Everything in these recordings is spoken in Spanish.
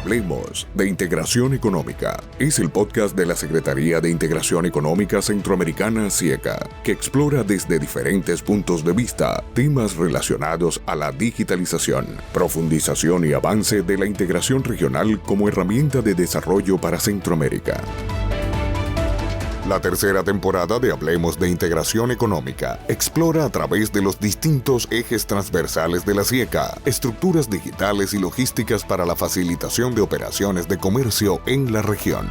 Hablemos de Integración Económica. Es el podcast de la Secretaría de Integración Económica Centroamericana (SIECA), que explora desde diferentes puntos de vista temas relacionados a la digitalización, profundización y avance de la integración regional como herramienta de desarrollo para Centroamérica. La tercera temporada de Hablemos de Integración Económica explora a través de los distintos ejes transversales de la SIECA, estructuras digitales y logísticas para la facilitación de operaciones de comercio en la región.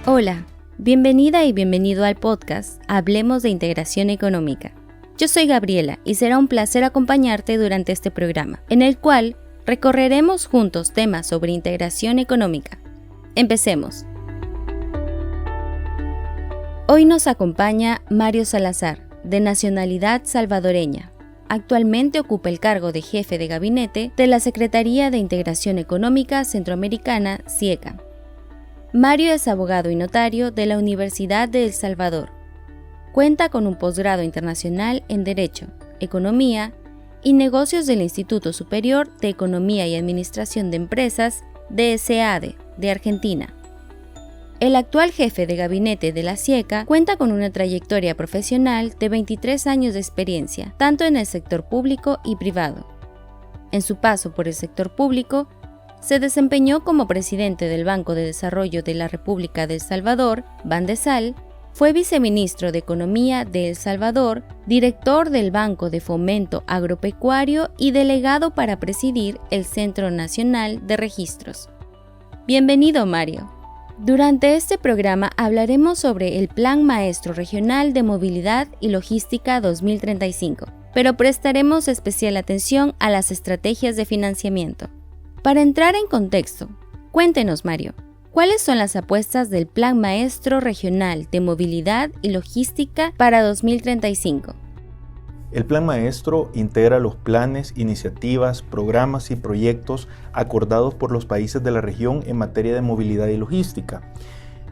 Hola, bienvenida y bienvenido al podcast Hablemos de Integración Económica. Yo soy Gabriela y será un placer acompañarte durante este programa, en el cual recorreremos juntos temas sobre integración económica. Empecemos. Hoy nos acompaña Mario Salazar, de nacionalidad salvadoreña. Actualmente ocupa el cargo de jefe de gabinete de la Secretaría de Integración Económica Centroamericana (SIECA). Mario es abogado y notario de la Universidad de El Salvador. Cuenta con un posgrado internacional en Derecho, Economía y Negocios del Instituto Superior de Economía y Administración de Empresas (DSADE) de Argentina. El actual jefe de gabinete de la SIECA cuenta con una trayectoria profesional de 23 años de experiencia, tanto en el sector público y privado. En su paso por el sector público, se desempeñó como presidente del Banco de Desarrollo de la República de El Salvador, Bandesal. Fue viceministro de Economía de El Salvador, director del Banco de Fomento Agropecuario y delegado para presidir el Centro Nacional de Registros. Bienvenido, Mario. Durante este programa hablaremos sobre el Plan Maestro Regional de Movilidad y Logística 2035, pero prestaremos especial atención a las estrategias de financiamiento. Para entrar en contexto, cuéntenos, Mario, ¿cuáles son las apuestas del Plan Maestro Regional de Movilidad y Logística para 2035? El Plan Maestro integra los planes, iniciativas, programas y proyectos acordados por los países de la región en materia de movilidad y logística.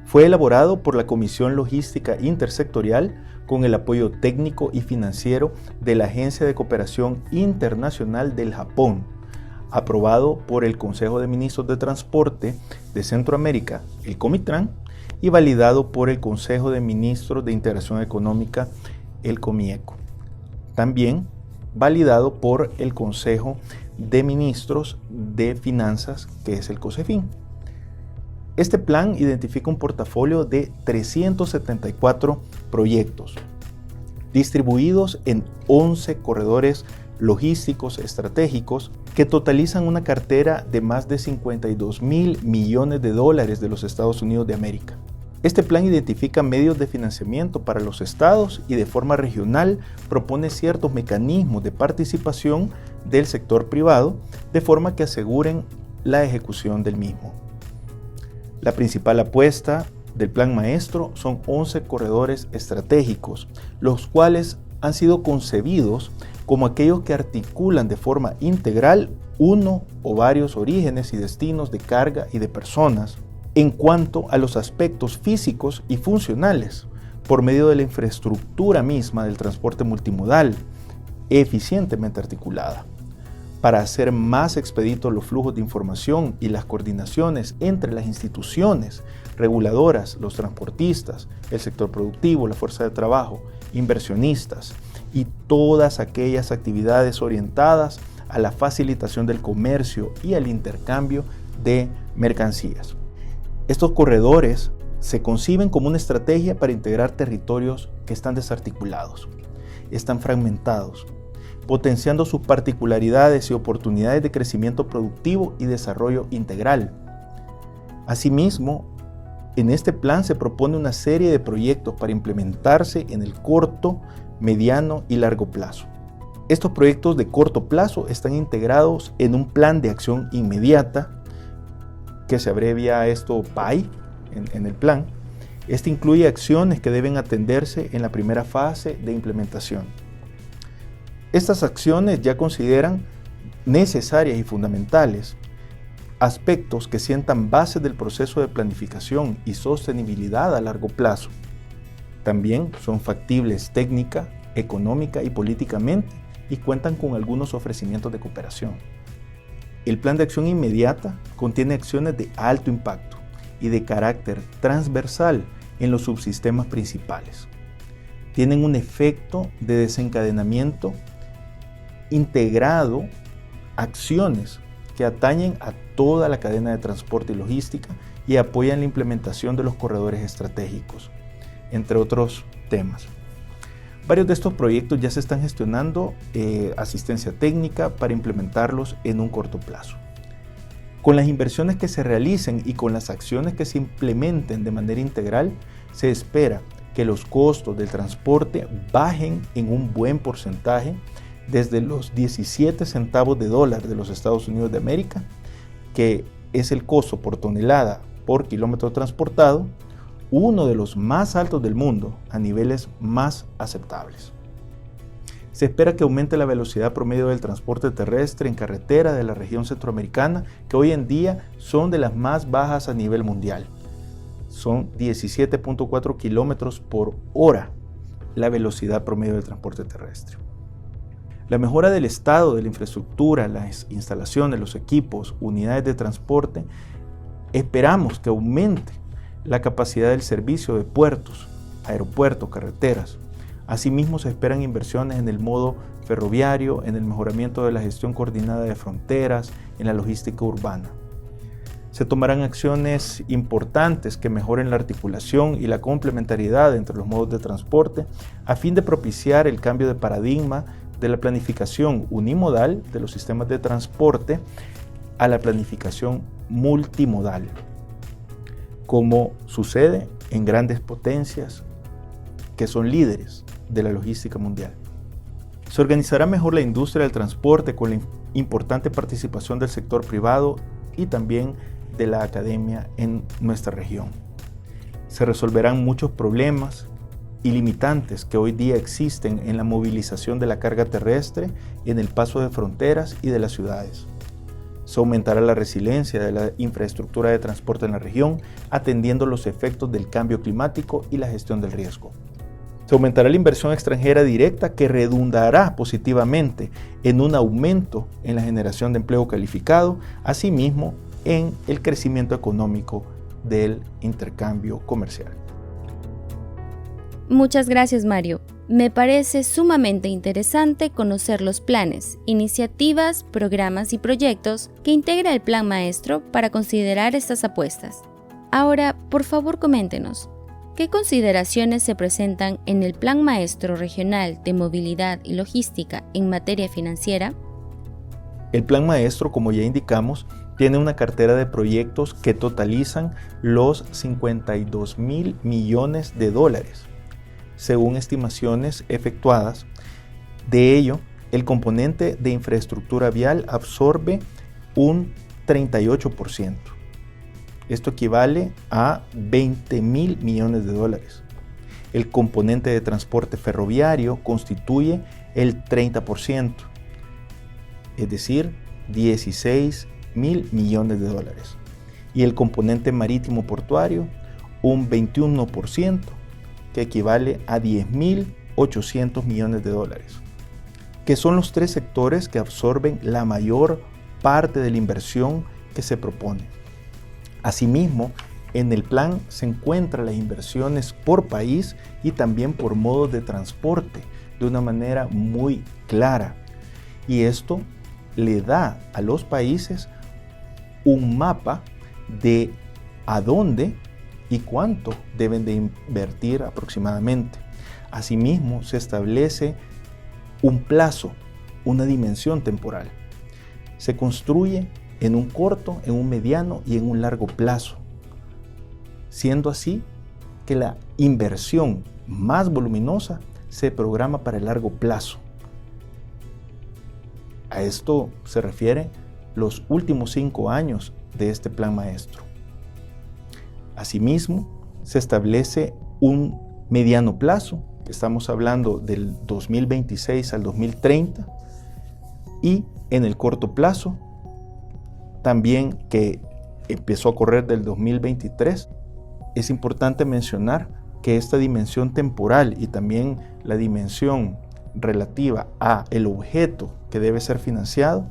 Fue elaborado por la Comisión Logística Intersectorial con el apoyo técnico y financiero de la Agencia de Cooperación Internacional del Japón, aprobado por el Consejo de Ministros de Transporte de Centroamérica, el COMITRAN, y validado por el Consejo de Ministros de Integración Económica, el COMIECO. También validado por el Consejo de Ministros de Finanzas, que es el COSEFIN. Este plan identifica un portafolio de 374 proyectos, distribuidos en 11 corredores logísticos estratégicos que totalizan una cartera de más de $52,000 millones de los Estados Unidos de América. Este plan identifica medios de financiamiento para los estados y de forma regional propone ciertos mecanismos de participación del sector privado de forma que aseguren la ejecución del mismo. La principal apuesta del Plan Maestro son 11 corredores estratégicos, los cuales han sido concebidos como aquellos que articulan de forma integral uno o varios orígenes y destinos de carga y de personas en cuanto a los aspectos físicos y funcionales por medio de la infraestructura misma del transporte multimodal eficientemente articulada, para hacer más expeditos los flujos de información y las coordinaciones entre las instituciones reguladoras, los transportistas, el sector productivo, la fuerza de trabajo, inversionistas y todas aquellas actividades orientadas a la facilitación del comercio y al intercambio de mercancías. Estos corredores se conciben como una estrategia para integrar territorios que están desarticulados, están fragmentados, potenciando sus particularidades y oportunidades de crecimiento productivo y desarrollo integral. Asimismo, en este plan se propone una serie de proyectos para implementarse en el corto, mediano y largo plazo. Estos proyectos de corto plazo están integrados en un plan de acción inmediata, que se abrevia esto PAI en el plan. Este incluye acciones que deben atenderse en la primera fase de implementación. Estas acciones ya consideran necesarias y fundamentales aspectos que sientan bases del proceso de planificación y sostenibilidad a largo plazo. También son factibles técnica, económica y políticamente y cuentan con algunos ofrecimientos de cooperación. El plan de acción inmediata contiene acciones de alto impacto y de carácter transversal en los subsistemas principales. Tienen un efecto de desencadenamiento integrado, acciones que atañen a toda la cadena de transporte y logística y apoyan la implementación de los corredores estratégicos, entre otros temas. Varios de estos proyectos ya se están gestionando asistencia técnica para implementarlos en un corto plazo. Con las inversiones que se realicen y con las acciones que se implementen de manera integral, se espera que los costos del transporte bajen en un buen porcentaje desde los 17 centavos de dólar de los Estados Unidos de América, que es el costo por tonelada por kilómetro transportado, uno de los más altos del mundo, a niveles más aceptables. Se espera que aumente la velocidad promedio del transporte terrestre en carretera de la región centroamericana, que hoy en día son de las más bajas a nivel mundial. Son 17.4 kilómetros por hora la velocidad promedio del transporte terrestre. La mejora del estado de la infraestructura, las instalaciones, los equipos, unidades de transporte, esperamos que aumente la capacidad del servicio de puertos, aeropuertos, carreteras. Asimismo, se esperan inversiones en el modo ferroviario, en el mejoramiento de la gestión coordinada de fronteras, en la logística urbana. Se tomarán acciones importantes que mejoren la articulación y la complementariedad entre los modos de transporte a fin de propiciar el cambio de paradigma de la planificación unimodal de los sistemas de transporte a la planificación multimodal, como sucede en grandes potencias que son líderes de la logística mundial. Se organizará mejor la industria del transporte con la importante participación del sector privado y también de la academia en nuestra región. Se resolverán muchos problemas y limitantes que hoy día existen en la movilización de la carga terrestre, en el paso de fronteras y de las ciudades. Se aumentará la resiliencia de la infraestructura de transporte en la región, atendiendo los efectos del cambio climático y la gestión del riesgo. Se aumentará la inversión extranjera directa que redundará positivamente en un aumento en la generación de empleo calificado, asimismo en el crecimiento económico del intercambio comercial. Muchas gracias, Mario. Me parece sumamente interesante conocer los planes, iniciativas, programas y proyectos que integra el Plan Maestro para considerar estas apuestas. Ahora, por favor, coméntenos, ¿qué consideraciones se presentan en el Plan Maestro Regional de Movilidad y Logística en materia financiera? El Plan Maestro, como ya indicamos, tiene una cartera de proyectos que totalizan los 52.000 millones de dólares. Según estimaciones efectuadas. De ello, el componente de infraestructura vial absorbe un 38%. Esto equivale a 20.000 millones de dólares. El componente de transporte ferroviario constituye el 30%, es decir, 16.000 millones de dólares. Y el componente marítimo portuario, un 21%, que equivale a 10.800 millones de dólares, que son los tres sectores que absorben la mayor parte de la inversión que se propone. Asimismo, en el plan se encuentran las inversiones por país y también por modos de transporte de una manera muy clara. Y esto le da a los países un mapa de a dónde y cuánto deben de invertir aproximadamente. Asimismo, se establece un plazo, una dimensión temporal. Se construye en un corto, en un mediano y en un largo plazo, siendo así que la inversión más voluminosa se programa para el largo plazo. A esto se refiere los últimos 5 años de este Plan Maestro. Asimismo, se establece un mediano plazo, estamos hablando del 2026 al 2030, y en el corto plazo, también que empezó a correr del 2023, es importante mencionar que esta dimensión temporal y también la dimensión relativa a el objeto que debe ser financiado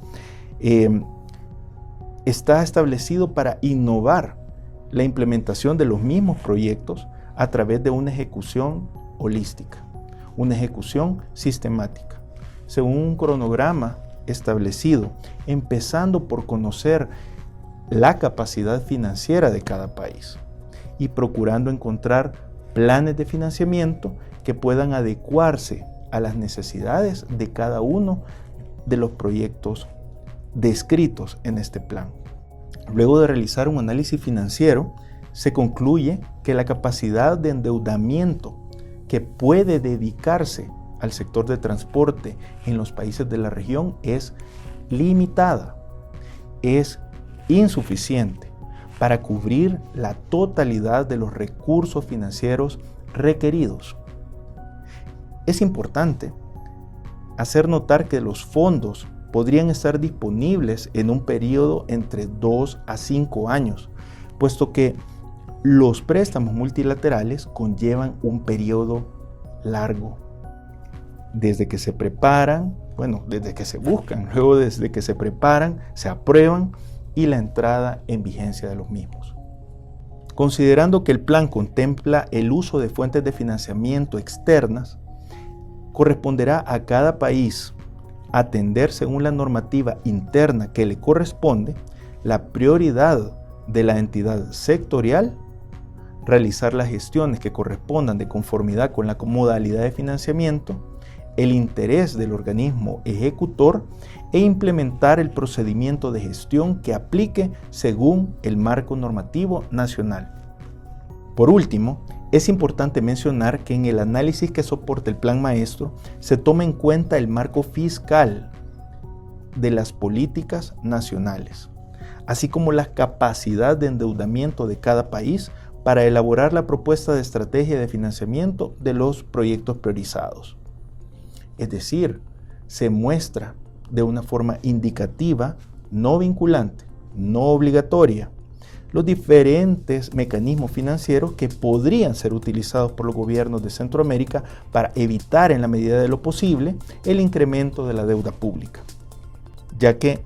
está establecido para innovar la implementación de los mismos proyectos a través de una ejecución holística, una ejecución sistemática, según un cronograma establecido, empezando por conocer la capacidad financiera de cada país y procurando encontrar planes de financiamiento que puedan adecuarse a las necesidades de cada uno de los proyectos descritos en este plan. Luego de realizar un análisis financiero, se concluye que la capacidad de endeudamiento que puede dedicarse al sector de transporte en los países de la región es limitada, es insuficiente para cubrir la totalidad de los recursos financieros requeridos. Es importante hacer notar que los fondos podrían estar disponibles en un periodo entre 2 a 5 años, puesto que los préstamos multilaterales conllevan un periodo largo. Desde que se preparan, desde que se buscan, luego desde que se preparan, se aprueban y la entrada en vigencia de los mismos. Considerando que el plan contempla el uso de fuentes de financiamiento externas, corresponderá a cada país atender según la normativa interna que le corresponde, la prioridad de la entidad sectorial, realizar las gestiones que correspondan de conformidad con la modalidad de financiamiento, el interés del organismo ejecutor e implementar el procedimiento de gestión que aplique según el marco normativo nacional. Por último, es importante mencionar que en el análisis que soporta el Plan Maestro se toma en cuenta el marco fiscal de las políticas nacionales, así como la capacidad de endeudamiento de cada país para elaborar la propuesta de estrategia de financiamiento de los proyectos priorizados. Es decir, se muestra de una forma indicativa, no vinculante, no obligatoria, los diferentes mecanismos financieros que podrían ser utilizados por los gobiernos de Centroamérica para evitar en la medida de lo posible el incremento de la deuda pública, ya que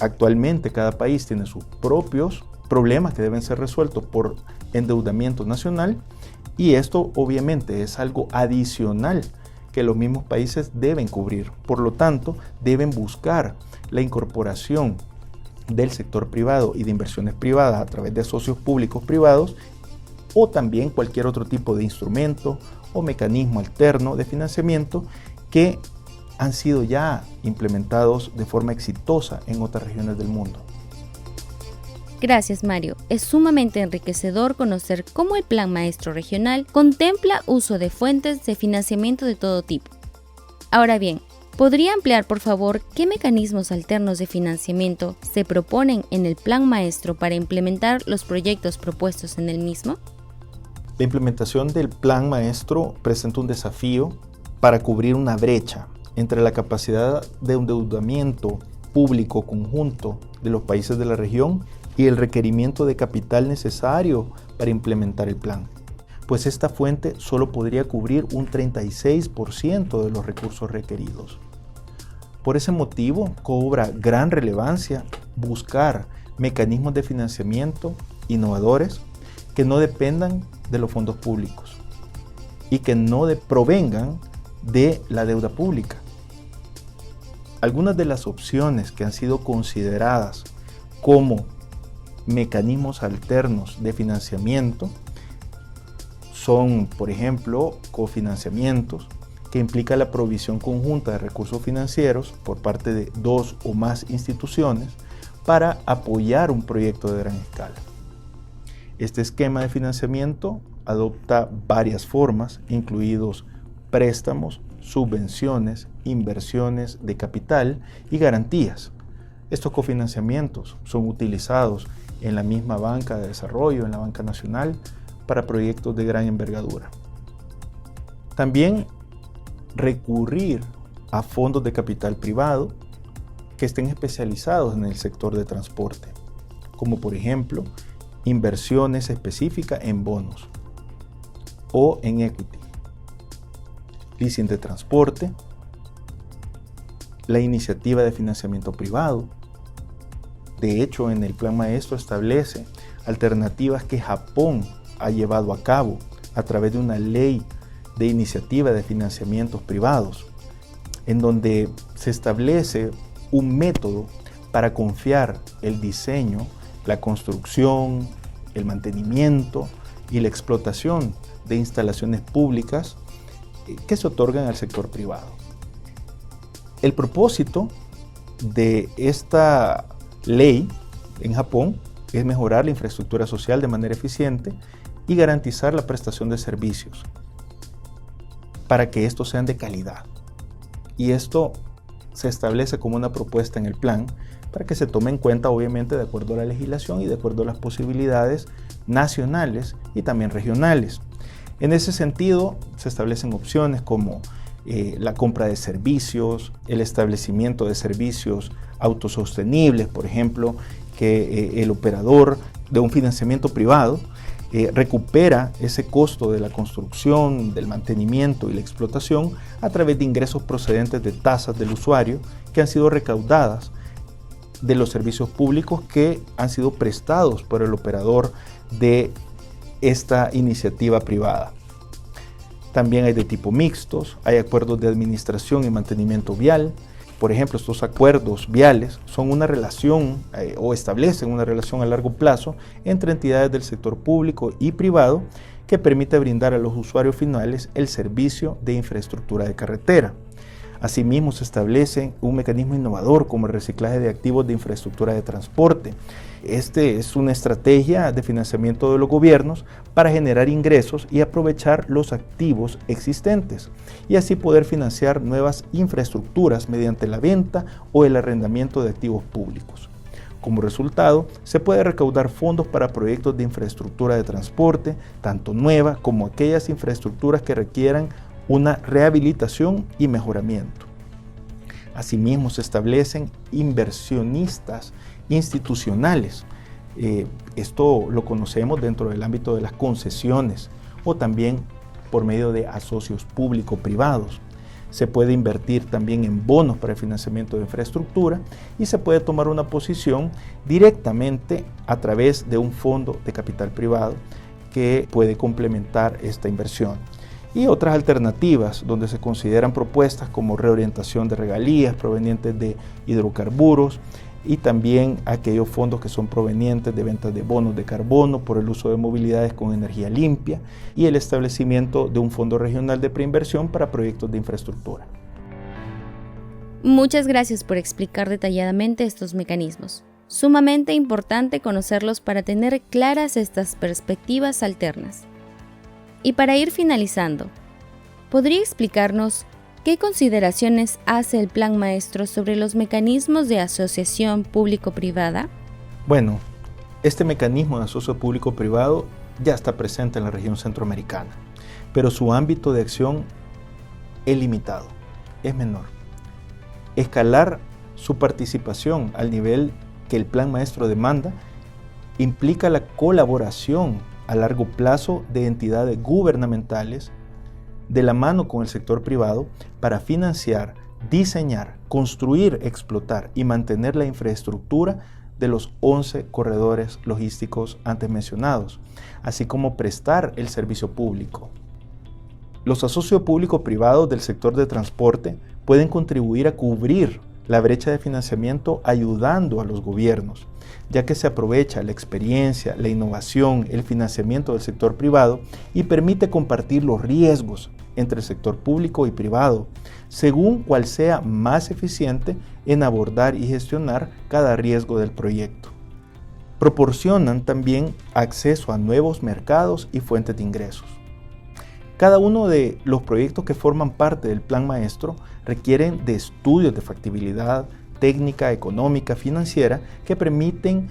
actualmente cada país tiene sus propios problemas que deben ser resueltos por endeudamiento nacional y esto obviamente es algo adicional que los mismos países deben cubrir. Por lo tanto, deben buscar la incorporación del sector privado y de inversiones privadas a través de socios públicos privados o también cualquier otro tipo de instrumento o mecanismo alterno de financiamiento que han sido ya implementados de forma exitosa en otras regiones del mundo. Gracias, Mario. Es sumamente enriquecedor conocer cómo el Plan Maestro Regional contempla uso de fuentes de financiamiento de todo tipo. Ahora bien, ¿podría ampliar, por favor, qué mecanismos alternos de financiamiento se proponen en el Plan Maestro para implementar los proyectos propuestos en el mismo? La implementación del Plan Maestro presenta un desafío para cubrir una brecha entre la capacidad de endeudamiento público conjunto de los países de la región y el requerimiento de capital necesario para implementar el plan, pues esta fuente solo podría cubrir un 36% de los recursos requeridos. Por ese motivo, cobra gran relevancia buscar mecanismos de financiamiento innovadores que no dependan de los fondos públicos y que no provengan de la deuda pública. Algunas de las opciones que han sido consideradas como mecanismos alternos de financiamiento son, por ejemplo, cofinanciamientos, que implica la provisión conjunta de recursos financieros por parte de 2 o más instituciones para apoyar un proyecto de gran escala. Este esquema de financiamiento adopta varias formas, incluidos préstamos, subvenciones, inversiones de capital y garantías. Estos cofinanciamientos son utilizados en la misma banca de desarrollo, en la banca nacional, para proyectos de gran envergadura. También recurrir a fondos de capital privado que estén especializados en el sector de transporte. como por ejemplo inversiones específicas en bonos o en equity, leasing de transporte, la iniciativa de financiamiento privado. De hecho, en el Plan Maestro establece alternativas que Japón ha llevado a cabo a través de una ley de iniciativa de financiamientos privados, en donde se establece un método para confiar el diseño, la construcción, el mantenimiento y la explotación de instalaciones públicas que se otorgan al sector privado. El propósito de esta ley en Japón es mejorar la infraestructura social de manera eficiente y garantizar la prestación de servicios para que estos sean de calidad. Y esto se establece como una propuesta en el plan para que se tome en cuenta, obviamente, de acuerdo a la legislación y de acuerdo a las posibilidades nacionales y también regionales. En ese sentido, se establecen opciones como la compra de servicios, el establecimiento de servicios autosostenibles, por ejemplo, que el operador de un financiamiento privado recupera ese costo de la construcción, del mantenimiento y la explotación a través de ingresos procedentes de tasas del usuario que han sido recaudadas de los servicios públicos que han sido prestados por el operador de esta iniciativa privada. También hay de tipo mixtos, hay acuerdos de administración y mantenimiento vial. Por ejemplo, estos acuerdos viales son una relación o establecen una relación a largo plazo entre entidades del sector público y privado que permite brindar a los usuarios finales el servicio de infraestructura de carretera. Asimismo, se establece un mecanismo innovador como el reciclaje de activos de infraestructura de transporte. Este es una estrategia de financiamiento de los gobiernos para generar ingresos y aprovechar los activos existentes y así poder financiar nuevas infraestructuras mediante la venta o el arrendamiento de activos públicos. Como resultado, se puede recaudar fondos para proyectos de infraestructura de transporte, tanto nueva como aquellas infraestructuras que requieran una rehabilitación y mejoramiento. Asimismo, se establecen inversionistas institucionales. Esto lo conocemos dentro del ámbito de las concesiones o también por medio de asocios público-privados. Se puede invertir también en bonos para el financiamiento de infraestructura y se puede tomar una posición directamente a través de un fondo de capital privado que puede complementar esta inversión. Y otras alternativas donde se consideran propuestas como reorientación de regalías provenientes de hidrocarburos y también aquellos fondos que son provenientes de ventas de bonos de carbono por el uso de movilidades con energía limpia y el establecimiento de un fondo regional de preinversión para proyectos de infraestructura. Muchas gracias por explicar detalladamente estos mecanismos. Sumamente importante conocerlos para tener claras estas perspectivas alternas. Y para ir finalizando, ¿podría explicarnos qué consideraciones hace el Plan Maestro sobre los mecanismos de asociación público-privada? Bueno, este mecanismo de asocio público-privado ya está presente en la región centroamericana, pero su ámbito de acción es limitado, es menor. Escalar su participación al nivel que el Plan Maestro demanda implica la colaboración a largo plazo de entidades gubernamentales de la mano con el sector privado para financiar, diseñar, construir, explotar y mantener la infraestructura de los 11 corredores logísticos antes mencionados, así como prestar el servicio público. Los asocios público-privados del sector de transporte pueden contribuir a cubrir la brecha de financiamiento ayudando a los gobiernos, ya que se aprovecha la experiencia, la innovación, el financiamiento del sector privado y permite compartir los riesgos entre el sector público y privado, según cuál sea más eficiente en abordar y gestionar cada riesgo del proyecto. Proporcionan también acceso a nuevos mercados y fuentes de ingresos. Cada uno de los proyectos que forman parte del Plan Maestro requieren de estudios de factibilidad técnica, económica, financiera que permiten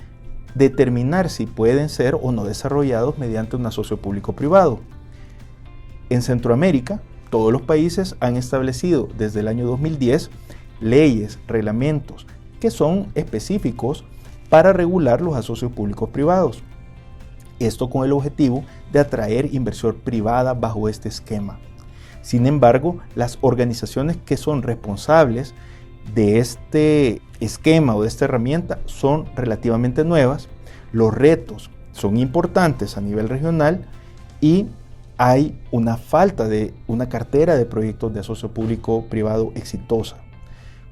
determinar si pueden ser o no desarrollados mediante un asocio público-privado. En Centroamérica, todos los países han establecido desde el año 2010 leyes, reglamentos que son específicos para regular los asocios públicos privados. Esto con el objetivo de atraer inversión privada bajo este esquema. Sin embargo, las organizaciones que son responsables de este esquema o de esta herramienta son relativamente nuevas, los retos son importantes a nivel regional y hay una falta de una cartera de proyectos de asocio público-privado exitosa,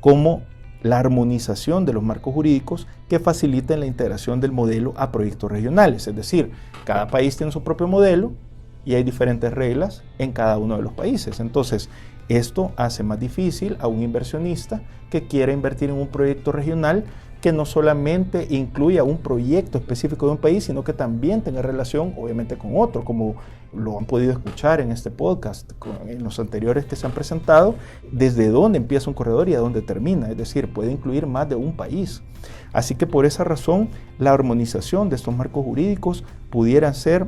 como la armonización de los marcos jurídicos que faciliten la integración del modelo a proyectos regionales. Es decir, cada país tiene su propio modelo y hay diferentes reglas en cada uno de los países. Entonces, esto hace más difícil a un inversionista que quiera invertir en un proyecto regional que no solamente incluya un proyecto específico de un país, sino que también tenga relación, obviamente, con otro, como lo han podido escuchar en este podcast, en los anteriores que se han presentado, desde dónde empieza un corredor y a dónde termina. Es decir, puede incluir más de un país. Así que por esa razón, la armonización de estos marcos jurídicos pudiera ser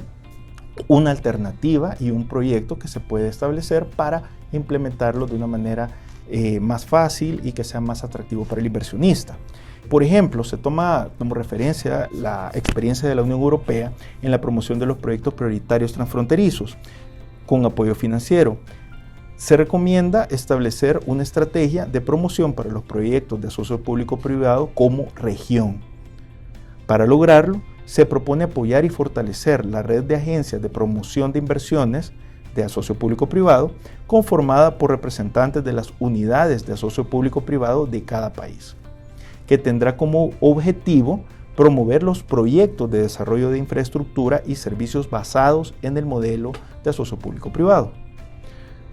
una alternativa y un proyecto que se puede establecer para implementarlo de una manera más fácil y que sea más atractivo para el inversionista. Por ejemplo, se toma como referencia la experiencia de la Unión Europea en la promoción de los proyectos prioritarios transfronterizos con apoyo financiero. Se recomienda establecer una estrategia de promoción para los proyectos de asocio público-privado como región. Para lograrlo, se propone apoyar y fortalecer la red de agencias de promoción de inversiones de asocio público-privado conformada por representantes de las unidades de asocio público-privado de cada país, que tendrá como objetivo promover los proyectos de desarrollo de infraestructura y servicios basados en el modelo de asocio público-privado.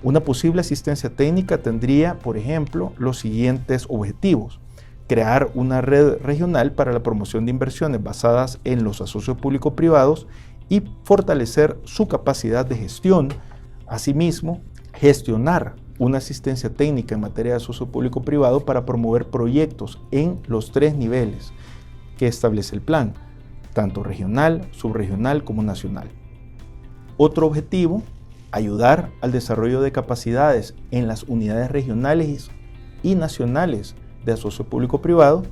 Una posible asistencia técnica tendría, por ejemplo, los siguientes objetivos: crear una red regional para la promoción de inversiones basadas en los asocios público-privados y fortalecer su capacidad de gestión. Asimismo, gestionar una asistencia técnica en materia de asocio público-privado para promover proyectos en los 3 niveles que establece el plan, tanto regional, subregional como nacional. Otro objetivo: ayudar al desarrollo de capacidades en las unidades regionales y nacionales de asocio público-privado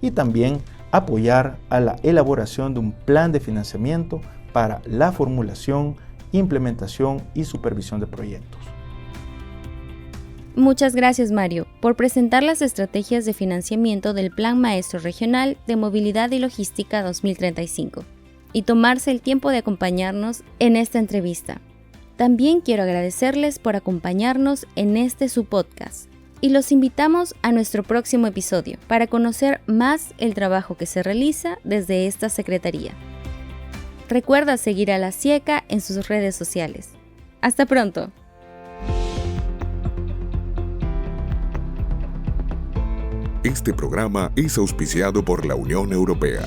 y también apoyar a la elaboración de un plan de financiamiento para la formulación, implementación y supervisión de proyectos. Muchas gracias, Mario, por presentar las estrategias de financiamiento del Plan Maestro Regional de Movilidad y Logística 2035 y tomarse el tiempo de acompañarnos en esta entrevista. También quiero agradecerles por acompañarnos en este su podcast y los invitamos a nuestro próximo episodio para conocer más el trabajo que se realiza desde esta Secretaría. Recuerda seguir a la CIECA en sus redes sociales. ¡Hasta pronto! Este programa es auspiciado por la Unión Europea.